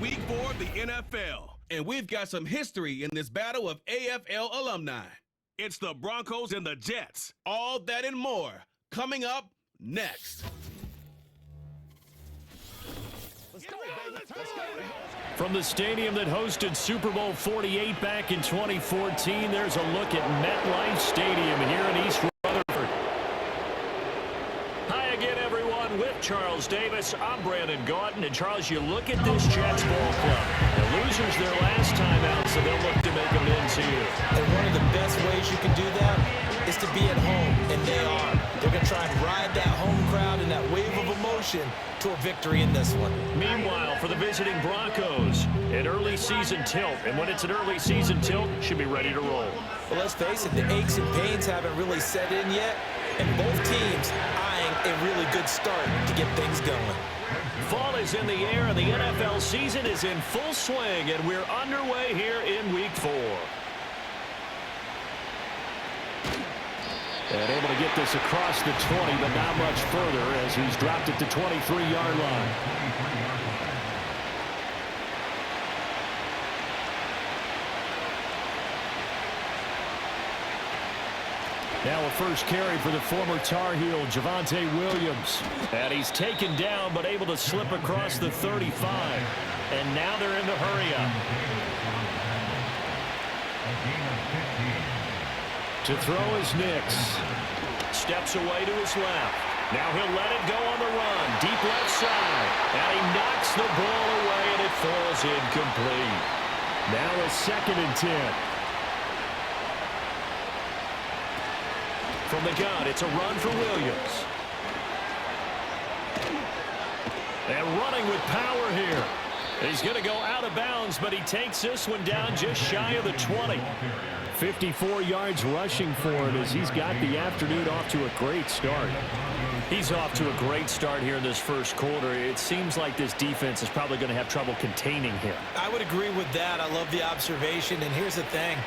week 4 of the NFL, and we've got some history in this battle of AFL alumni. It's the Broncos and the Jets. All that and more coming up next. Let's go, baby. Let's go. From the stadium that hosted Super Bowl 48 back in 2014, there's a look at MetLife Stadium here in East Rutherford. Hi again, everyone. With Charles Davis, I'm Brandon Gaudin. And Charles, you look at this Jets ball club. The losers their last time out, so they'll look to make amends here. And one of the best ways you can do that is to be at home, and they are. They're going to try and ride that home crowd and that wave of emotion to a victory in this one. Meanwhile, for the visiting Broncos, an early season tilt. And when it's an early season tilt, should be ready to roll. Well, let's face it, the aches and pains haven't really set in yet, and both teams eyeing a really good start to get things going. Fall is in the air, and the NFL season is in full swing, and we're underway here in Week 4. And able to get this across the 20, but not much further as he's dropped it to 23-yard line. Now a first carry for the former Tar Heel, Javonte Williams. And he's taken down, but able to slip across the 35. And now they're in the hurry-up. To throw is Nix. Steps away to his left. Now he'll let it go on the run. Deep left side. And he knocks the ball away, and it falls incomplete. Now a 2nd and 10. From the gun, it's a run for Williams. And running with power here. He's going to go out of bounds, but he takes this one down just shy of the 20. 54 yards rushing for him as he's got the afternoon off to a great start. He's off to a great start here in this first quarter. It seems like this defense is probably going to have trouble containing him. I would agree with that. I love the observation. And here's the thing.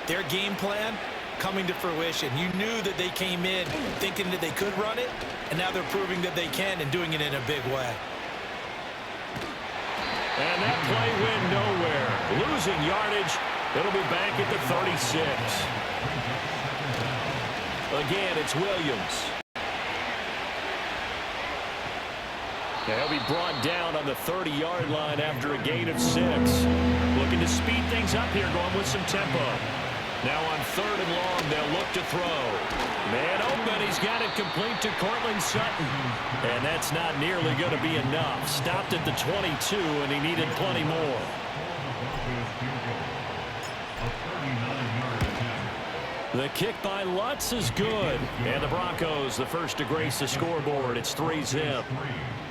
Their game plan coming to fruition. You knew that they came in thinking that they could run it, and now they're proving that they can and doing it in a big way. And that play went nowhere. Losing yardage. It'll be back at the 36. Again, it's Williams. He'll be brought down on the 30-yard line after a gain of 6. Looking to speed things up here, going with some tempo. Now on 3rd and long, they'll look to throw. Man open, he's got it complete to Cortland Sutton. And that's not nearly going to be enough. Stopped at the 22, and he needed plenty more. The kick by Lutz is good. And the Broncos, the first to grace the scoreboard. It's 3-zip.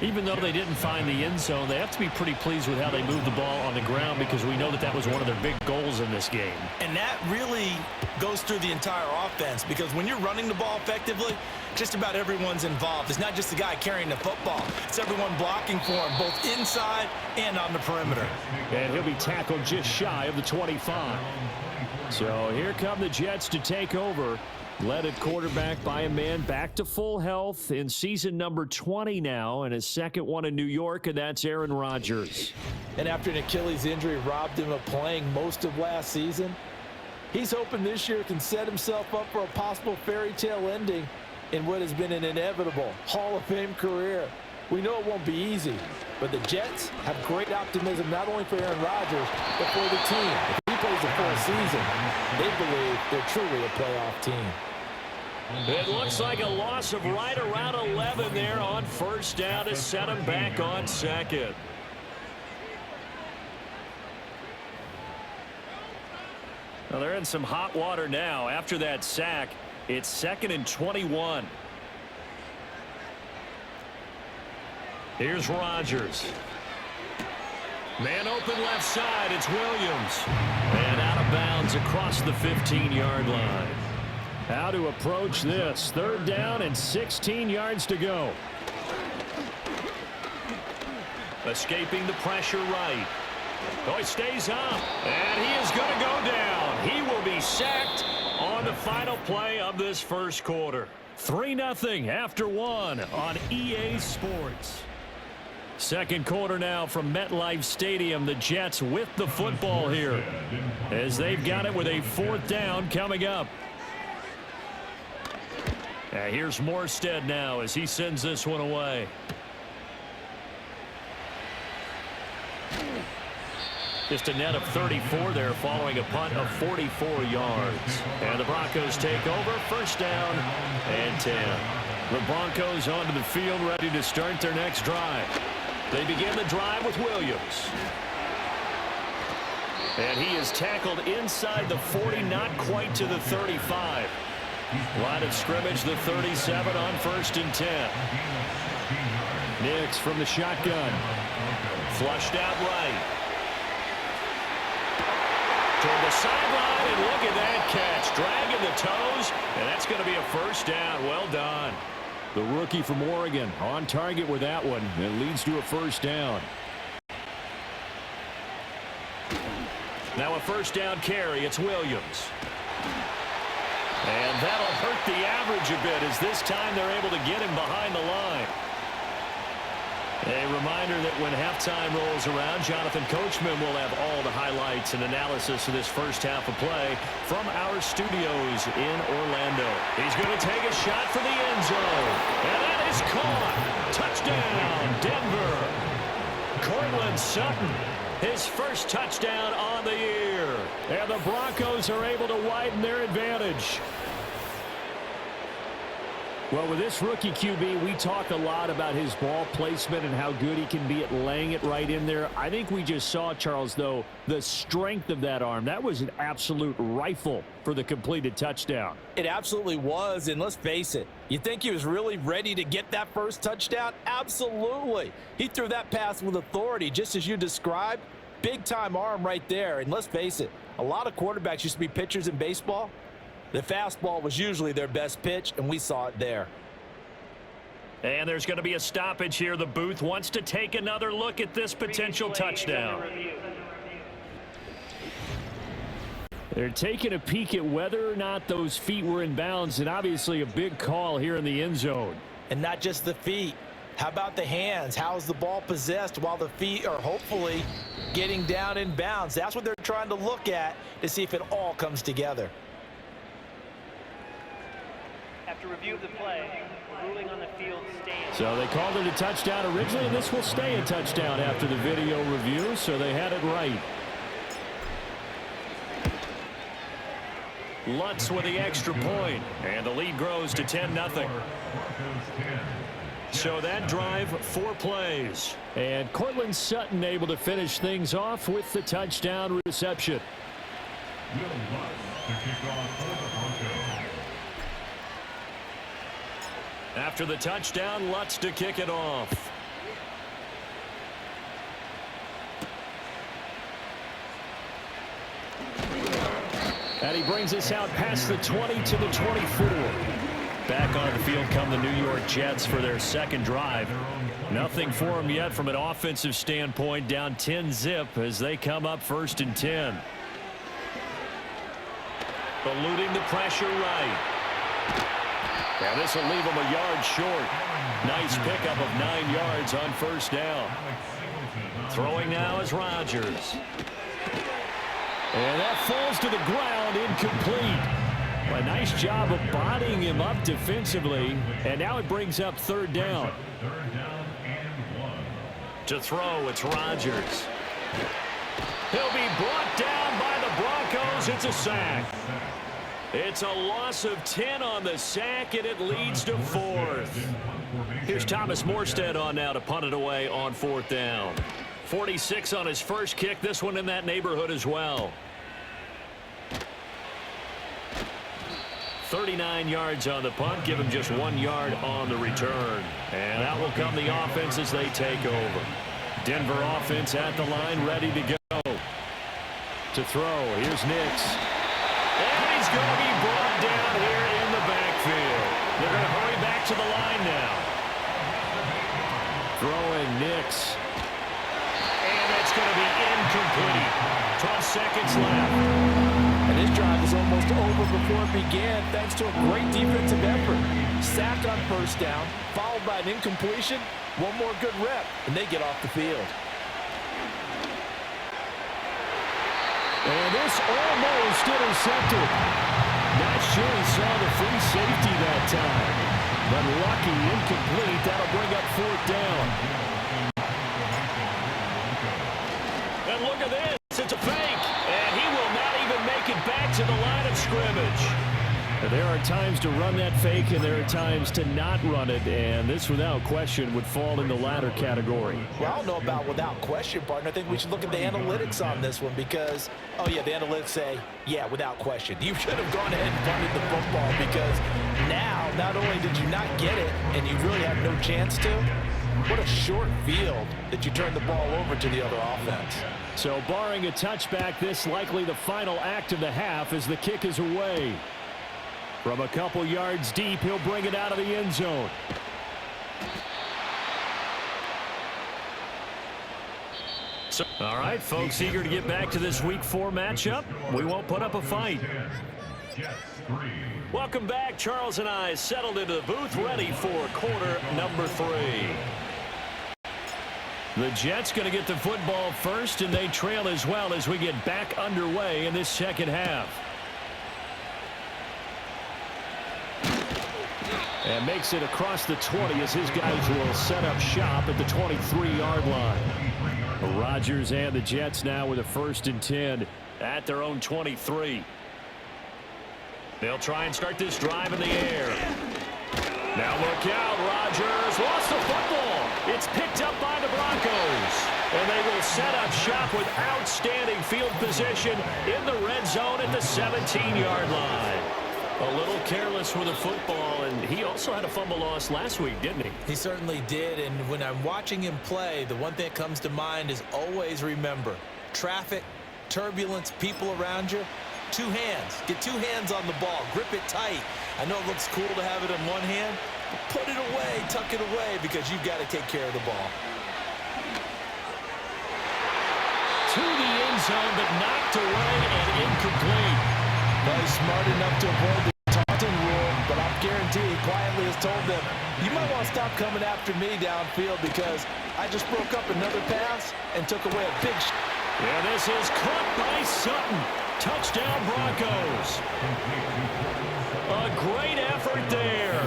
Even though they didn't find the end zone, they have to be pretty pleased with how they moved the ball on the ground because we know that that was one of their big goals in this game. And that really goes through the entire offense because when you're running the ball effectively, just about everyone's involved. It's not just the guy carrying the football. It's everyone blocking for him, both inside and on the perimeter. And he'll be tackled just shy of the 25. So here come the Jets to take over. Led at quarterback by a man back to full health in season number 20 now, and his second one in New York, and that's Aaron Rodgers. And after an Achilles injury robbed him of playing most of last season, he's hoping this year can set himself up for a possible fairy tale ending in what has been an inevitable Hall of Fame career. We know it won't be easy, but the Jets have great optimism not only for Aaron Rodgers, but for the team. If he plays the full season, they believe they're truly a playoff team. It looks like a loss of right around 11 there on first down to set him back on second. Well, they're in some hot water now. After that sack, it's 2nd and 21. Here's Rodgers. Man open left side. It's Williams. And out of bounds across the 15-yard line. How to approach this. 3rd down and 16 yards to go. Escaping the pressure right. Oh, he stays up. And he is going to go down. He will be sacked on the final play of this first quarter. 3-0 after 1 on EA Sports. Second quarter now from MetLife Stadium. The Jets with the football here as they've got it with a 4th down coming up. Here's Morstead now as he sends this one away. Just a net of 34 there following a punt of 44 yards. And the Broncos take over. 1st down and 10. The Broncos onto the field ready to start their next drive. They begin the drive with Williams. And he is tackled inside the 40, not quite to the 35. Line of scrimmage, the 37 on 1st and 10. Nix from the shotgun. Flushed out right. Toward the sideline, and look at that catch. Dragging the toes, and that's going to be a 1st down. Well done. The rookie from Oregon on target with that one. It leads to a 1st down. Now a 1st down carry. It's Williams. And that'll hurt the average a bit as this time they're able to get him behind the line. A reminder that when halftime rolls around, Jonathan Coachman will have all the highlights and analysis of this first half of play from our studios in Orlando. He's going to take a shot for the end zone. And that is caught. Touchdown, Denver. Courtland Sutton, his first touchdown on the year. And the Broncos are able to widen their advantage. Well, with this rookie QB, we talk a lot about his ball placement and how good he can be at laying it right in there. I think we just saw, Charles, though, the strength of that arm. That was an absolute rifle for the completed touchdown. It absolutely was, and let's face it, you think he was really ready to get that first touchdown? Absolutely. He threw that pass with authority, just as you described. Big-time arm right there, and let's face it, a lot of quarterbacks used to be pitchers in baseball. The fastball was usually their best pitch, and we saw it there. And there's going to be a stoppage here. The booth wants to take another look at this potential touchdown. They're taking a peek at whether or not those feet were in bounds, and obviously a big call here in the end zone. And not just the feet. How about the hands? How's the ball possessed while the feet are hopefully getting down in bounds? That's what they're trying to look at to see if it all comes together. After review of the play, ruling on the field stands. So they called it a touchdown originally, and this will stay a touchdown after the video review, so they had it right. Lutz with the extra point, and the lead grows to 10-0. So that drive, 4 plays. And Courtland Sutton able to finish things off with the touchdown reception. After the touchdown, Lutz to kick it off. And he brings us out past the 20 to the 24. Back on the field come the New York Jets for their second drive. Nothing for them yet from an offensive standpoint, down 10-zip as they come up 1st and 10. Eluding the pressure right. And this will leave him a yard short. Nice pickup of 9 yards on 1st down. Throwing now is Rodgers. And that falls to the ground, incomplete. A nice job of bodying him up defensively. And now it brings up 3rd down. To throw, it's Rodgers. He'll be brought down by the Broncos. It's a sack. It's a loss of 10 on the sack, and it leads to 4th. Here's Thomas Morstead on now to punt it away on 4th down. 46 on his first kick. This one in that neighborhood as well. 39 yards on the punt. Give him just 1 yard on the return. And out will come the offense as they take over. Denver offense at the line, ready to go. To throw, here's Nix. And he's going to be brought down here in the backfield. They're going to hurry back to the line now. Throwing Nix. And that's going to be incomplete. 12 seconds left. And this drive is almost over before it began thanks to a great defensive effort. Sack on first down, followed by an incompletion, one more good rep, and they get off the field. And this almost intercepted. Not sure he saw the free safety that time. But lucky, incomplete. That'll bring up fourth down. And look at this. It's a fake. And he will not even make it back to the line of scrimmage. There are times to run that fake, and there are times to not run it, and this, without question, would fall in the latter category. Well, I don't know about without question, partner. I think we should look at the analytics on this one because, oh, yeah, the analytics say, yeah, without question. You should have gone ahead and punted the football because now, not only did you not get it, and you really have no chance to, what a short field that you turned the ball over to the other offense. So, barring a touchback, this likely the final act of the half as the kick is away. From a couple yards deep, he'll bring it out of the end zone. So, all right, folks, eager to get back to this Week 4 matchup. We won't put up a fight. Welcome back. Charles and I settled into the booth, ready for quarter number 3. The Jets going to get the football first, and they trail as well as we get back underway in this second half. And makes it across the 20 as his guys will set up shop at the 23-yard line. Rodgers and the Jets now with a 1st and 10 at their own 23. They'll try and start this drive in the air. Now look out, Rodgers lost the football. It's picked up by the Broncos. And they will set up shop with outstanding field position in the red zone at the 17-yard line. A little careless with the football, and he also had a fumble loss last week, didn't he? He certainly did, and when I'm watching him play, the one thing that comes to mind is always remember, traffic, turbulence, people around you, 2 hands. Get 2 hands on the ball. Grip it tight. I know it looks cool to have it in one hand, but put it away, tuck it away, because you've got to take care of the ball. To the end zone, but knocked away and incomplete. Well, he's smart enough to avoid the taunting rule, but I'm guaranteed he quietly has told them, you might want to stop coming after me downfield because I just broke up another pass and took away a big shot. And this is caught by Sutton. Touchdown, Broncos. A great effort there.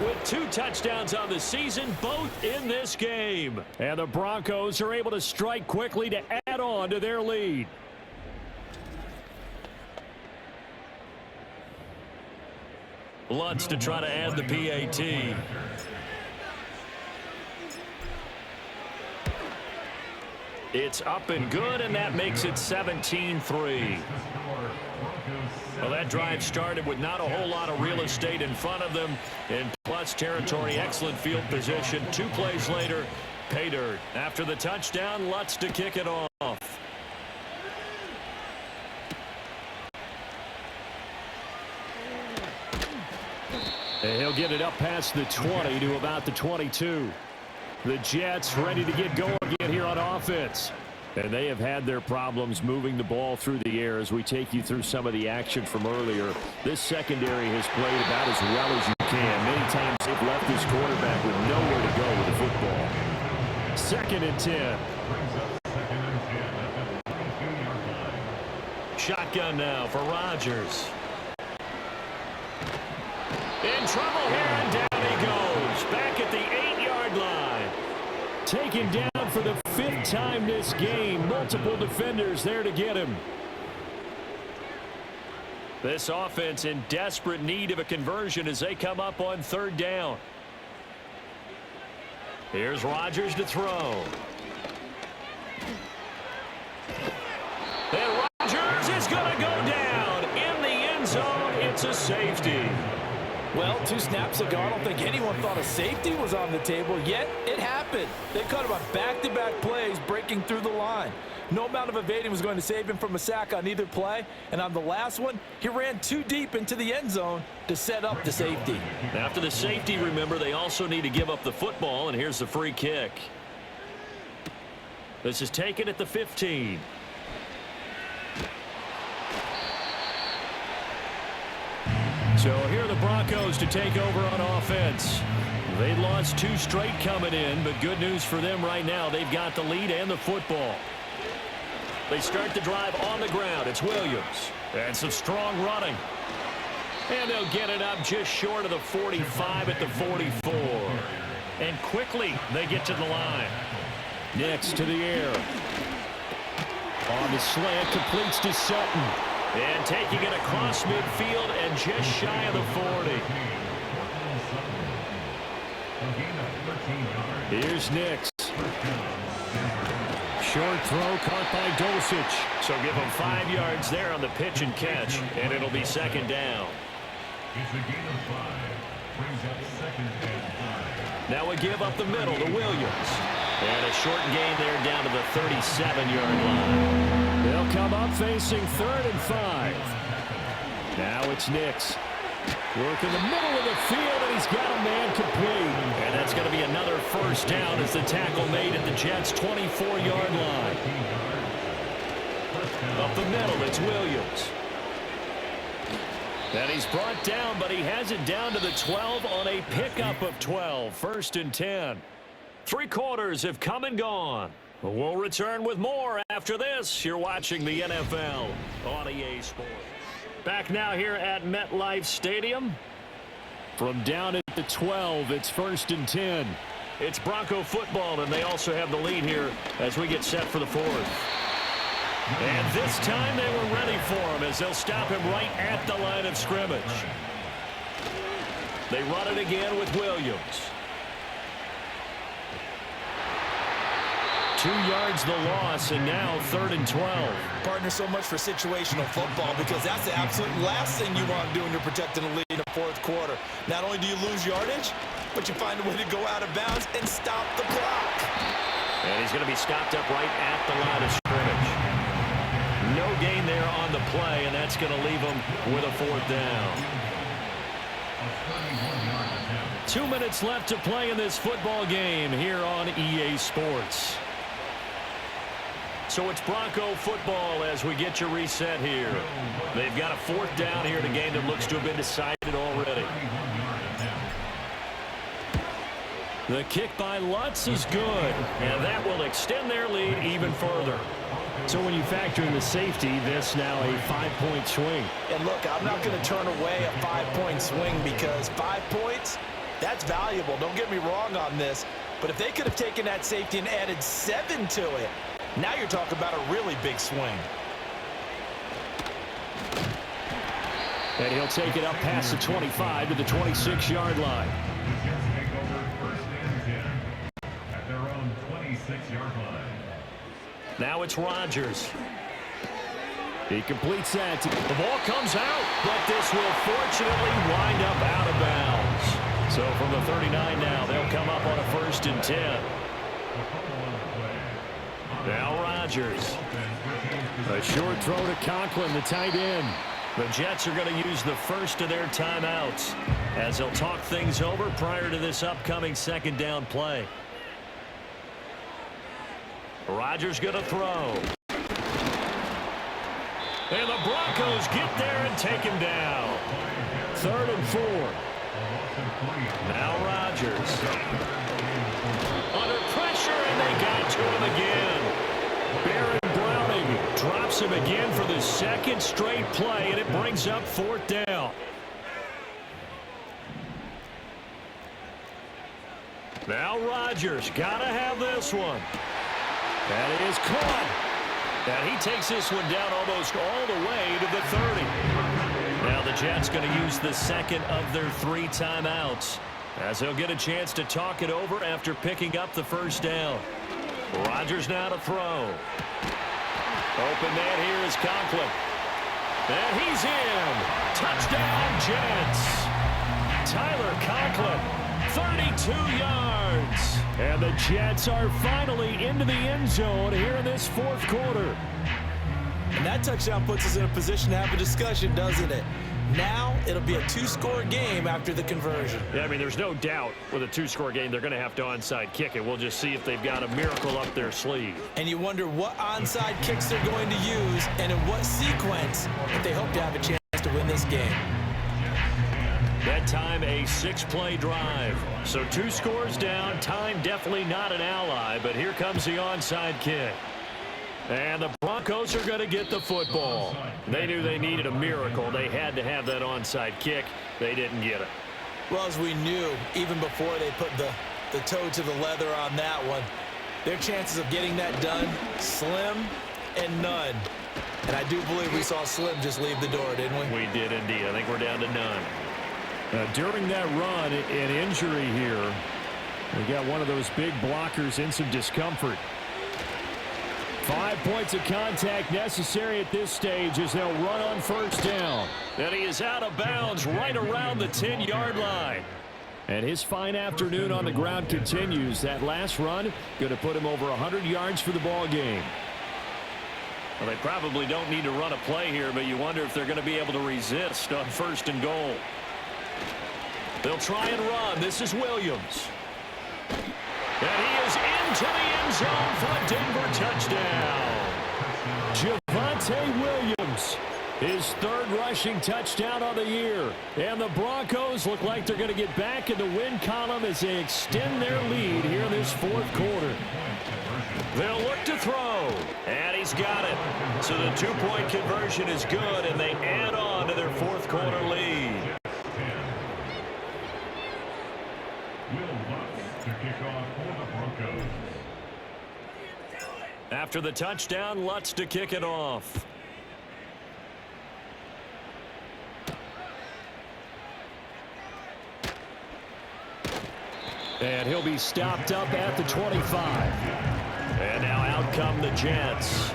With 2 touchdowns on the season, both in this game. And the Broncos are able to strike quickly to add on to their lead. Lutz to try to add the PAT. It's up and good, and that makes it 17-3. Well, that drive started with not a whole lot of real estate in front of them. In plus territory, excellent field position. 2 plays later, pay dirt. After the touchdown, Lutz to kick it off. And he'll get it up past the 20 to about the 22. The Jets ready to get going again here on offense. And they have had their problems moving the ball through the air as we take you through some of the action from earlier. This secondary has played about as well as you can. Many times they've left this quarterback with nowhere to go with the football. 2nd and 10. Shotgun now for Rodgers. In trouble here, and down he goes. Back at the 8-yard line. Taken down for the 5th time this game. Multiple defenders there to get him. This offense in desperate need of a conversion as they come up on 3rd down. Here's Rodgers to throw. And Rodgers is going to go down. In the end zone, it's a safety. Well, 2 snaps ago, I don't think anyone thought a safety was on the table, yet it happened. They caught him on back-to-back plays breaking through the line. No amount of evading was going to save him from a sack on either play, and on the last one, he ran too deep into the end zone to set up the safety. After the safety, remember, they also need to give up the football, and here's the free kick. This is taken at the 15. So here are the Broncos. Broncos to take over on offense. They lost 2 straight coming in, but good news for them right now. They've got the lead and the football. They start the drive on the ground. It's Williams. And some strong running. And they'll get it up just short of the 45 at the 44. And quickly they get to the line. Next to the air. On the slant, completes to Sutton. And taking it across midfield and just shy of the 40. Here's Nix. Short throw caught by Dulcich. So give him 5 yards there on the pitch and catch, and it'll be second down. Now we give up the middle to Williams. And a short gain there down to the 37-yard line. They'll come up facing 3rd and 5. Now it's Nix. Work in the middle of the field, and he's got a man complete. And that's going to be another first down as the tackle made at the Jets' 24-yard line. Up the middle, it's Williams. And he's brought down, but he has it down to the 12 on a pickup of 12. 1st and 10. 3 quarters have come and gone. We'll return with more after this. You're watching the NFL on EA Sports. Back now here at MetLife Stadium. From down at the 12, it's 1st and 10. It's Bronco football, and they also have the lead here as we get set for the 4th. And this time they were ready for him as they'll stop him right at the line of scrimmage. They run it again with Williams. 2 yards the loss, and now 3rd and 12. Partner, so much for situational football because that's the absolute last thing you want to do when you're protecting a lead in the 4th quarter. Not only do you lose yardage, but you find a way to go out of bounds and stop the clock. And he's going to be stopped up right at the line of scrimmage. No gain there on the play, and that's going to leave him with a 4th down. 2 minutes left to play in this football game here on EA Sports. So it's Bronco football as we get you reset here. They've got a 4th down here in a game that looks to have been decided already. The kick by Lutz is good, and that will extend their lead even further. So when you factor in the safety, this now a 5-point swing. And look, I'm not going to turn away a 5-point swing because 5 points, that's valuable. Don't get me wrong on this. But if they could have taken that safety and added 7 to it, now you're talking about a really big swing. And he'll take it up past the 25 to the 26-yard line. Now it's Rodgers. He completes that. The ball comes out, but this will fortunately wind up out of bounds. So from the 39 now, they'll come up on a 1st and 10. Now Rodgers. A short throw to Conklin, the tight end. The Jets are going to use the first of their timeouts as they'll talk things over prior to this upcoming 2nd down play. Rodgers going to throw. And the Broncos get there and take him down. 3rd and 4. Now Rodgers. Under pressure, and they got to him again. Baron Browning drops him again for the 2nd straight play, and it brings up 4th down. Now Rodgers got to have this one. That is caught. And he takes this one down almost all the way to the 30. Now the Jets going to use the 2nd of their 3 timeouts as they'll get a chance to talk it over after picking up the 1st down. Rodgers now to throw. Open man here is Conklin. And he's in. Touchdown Jets. Tyler Conklin, 32 yards. And the Jets are finally into the end zone here in this 4th quarter. And that touchdown puts us in a position to have a discussion, doesn't it? Now it'll be a 2-score game after the conversion. Yeah, I mean, there's no doubt with a 2-score game they're going to have to onside kick it. We'll just see if they've got a miracle up their sleeve. And you wonder what onside kicks they're going to use and in what sequence if they hope to have a chance to win this game. That time a 6-play drive. So 2 scores down. Time definitely not an ally, but here comes the onside kick. And the Broncos are going to get the football. They knew they needed a miracle. They had to have that onside kick. They didn't get it. Well, as we knew, even before they put the toe to the leather on that one, their chances of getting that done, slim and none. And I do believe we saw Slim just leave the door, didn't we? We did indeed. I think we're down to none. During that run, an injury here. We got one of those big blockers in some discomfort. 5 points of contact necessary at this stage as they'll run on first down. And he is out of bounds right around the 10-yard line. And his fine afternoon on the ground continues. That last run going to put him over 100 yards for the ball game. Well, they probably don't need to run a play here, but you wonder if they're going to be able to resist on first and goal. They'll try and run. This is Williams. And he is into the end zone for a Denver touchdown. Javonte Williams, his 3rd rushing touchdown on the year. And the Broncos look like they're going to get back in the win column as they extend their lead here in this 4th quarter. They'll look to throw. And he's got it. So the 2-point conversion is good, and they add on to their 4th quarter lead. After the touchdown, Lutz to kick it off. And he'll be stopped up at the 25. And now out come the Jets.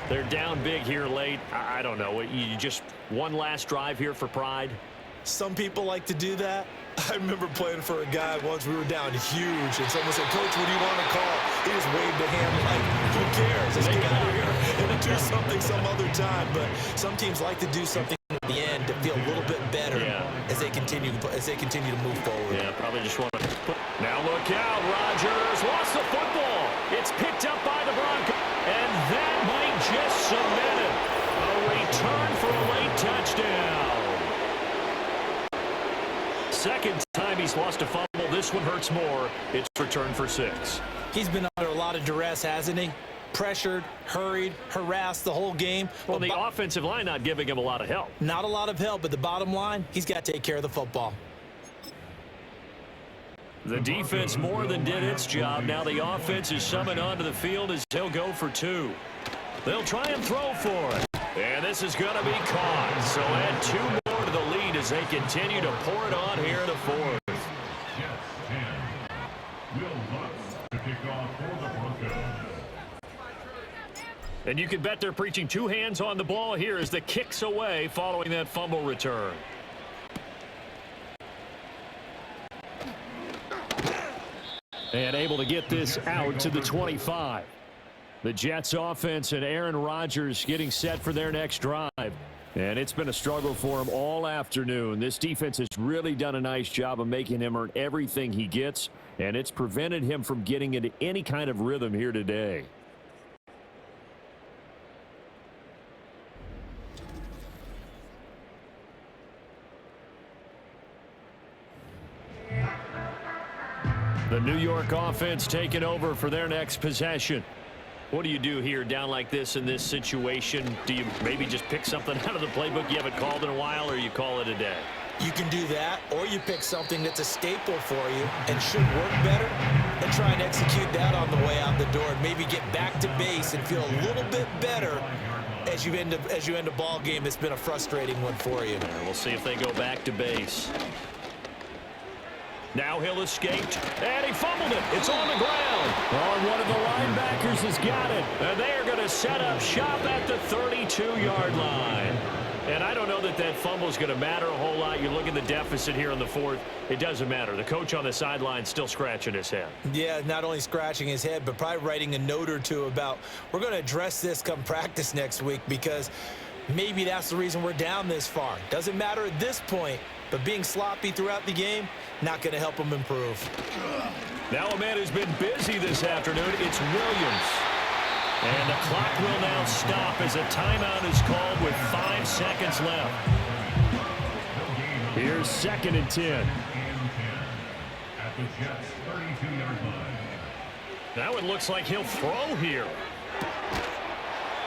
They're down big here late. I don't know. You just one last drive here for pride? Some people like to do that. I remember playing for a guy once. We were down huge, and someone said, "Coach, what do you want to call?" He just waved a hand like, "Who cares? Let's get out of here and do something some other time." But some teams like to do something at the end to feel a little bit better as they continue to move forward. Yeah, probably just want to put. Now look out, Rodgers lost the football. It's picked up by the Broncos, and that might just cement it. A return for a late touchdown. Second time he's lost a fumble. This one hurts more. It's returned for 6. He's been under a lot of duress, hasn't he? Pressured, hurried, harassed the whole game. Well, the offensive line not giving him a lot of help. Not a lot of help, but the bottom line, he's got to take care of the football. The defense more than did its job. Now the offense is summoned onto the field as he'll go for 2. They'll try and throw for it. And this is going to be caught. So add 2 more to the lead as they continue to pour it on here in the 4th. And you can bet they're preaching 2 hands on the ball here as the kick's away following that fumble return. And able to get this out to the 25. The Jets offense and Aaron Rodgers getting set for their next drive. And it's been a struggle for him all afternoon. This defense has really done a nice job of making him earn everything he gets, and it's prevented him from getting into any kind of rhythm here today. The New York offense taking over for their next possession. What do you do here down like this in this situation? Do you maybe just pick something out of the playbook you haven't called in a while, or you call it a day? You can do that, or you pick something that's a staple for you and should work better and try and execute that on the way out the door and maybe get back to base and feel a little bit better as you end a ball game that's been a frustrating one for you. We'll see if they go back to base. Now he'll escape, and he fumbled it. It's on the ground. Oh, one of the linebackers has got it. And they are going to set up shop at the 32-yard line. And I don't know that that fumble is going to matter a whole lot. You look at the deficit here in the 4th. It doesn't matter. The coach on the sideline still scratching his head. Yeah, not only scratching his head, but probably writing a note or two about, we're going to address this come practice next week, because maybe that's the reason we're down this far. Doesn't matter at this point, but being sloppy throughout the game, not going to help him improve. Now a man who's been busy this afternoon, it's Williams. And the clock will now stop as a timeout is called with 5 seconds left. Here's 2nd and 10. At the Jets' 32-yard line. Now it looks like he'll throw here.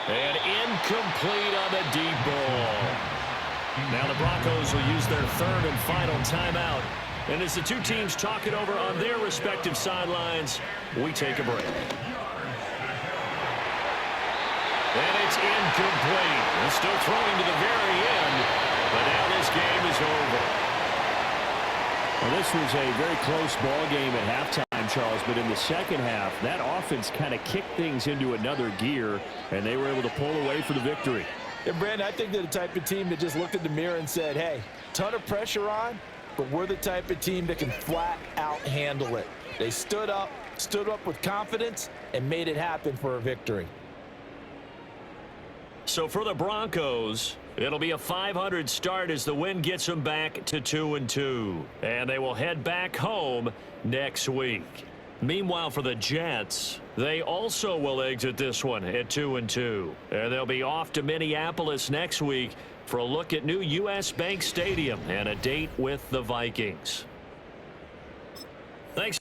And incomplete on the deep ball. Now the Broncos will use their 3rd and final timeout. And as the two teams talk it over on their respective sidelines, we take a break. And it's incomplete. They're still throwing to the very end, but now this game is over. Well, this was a very close ball game at halftime, Charles, but in the second half, that offense kind of kicked things into another gear, and they were able to pull away for the victory. And, Brandon, I think they're the type of team that just looked in the mirror and said, hey, ton of pressure on, but we're the type of team that can flat out handle it. They stood up with confidence, and made it happen for a victory. So for the Broncos, it'll be a .500 start as the win gets them back to 2-2. And they will head back home next week. Meanwhile, for the Jets, they also will exit this one at 2-2. And they'll be off to Minneapolis next week for a look at new U.S. Bank Stadium and a date with the Vikings. Thanks.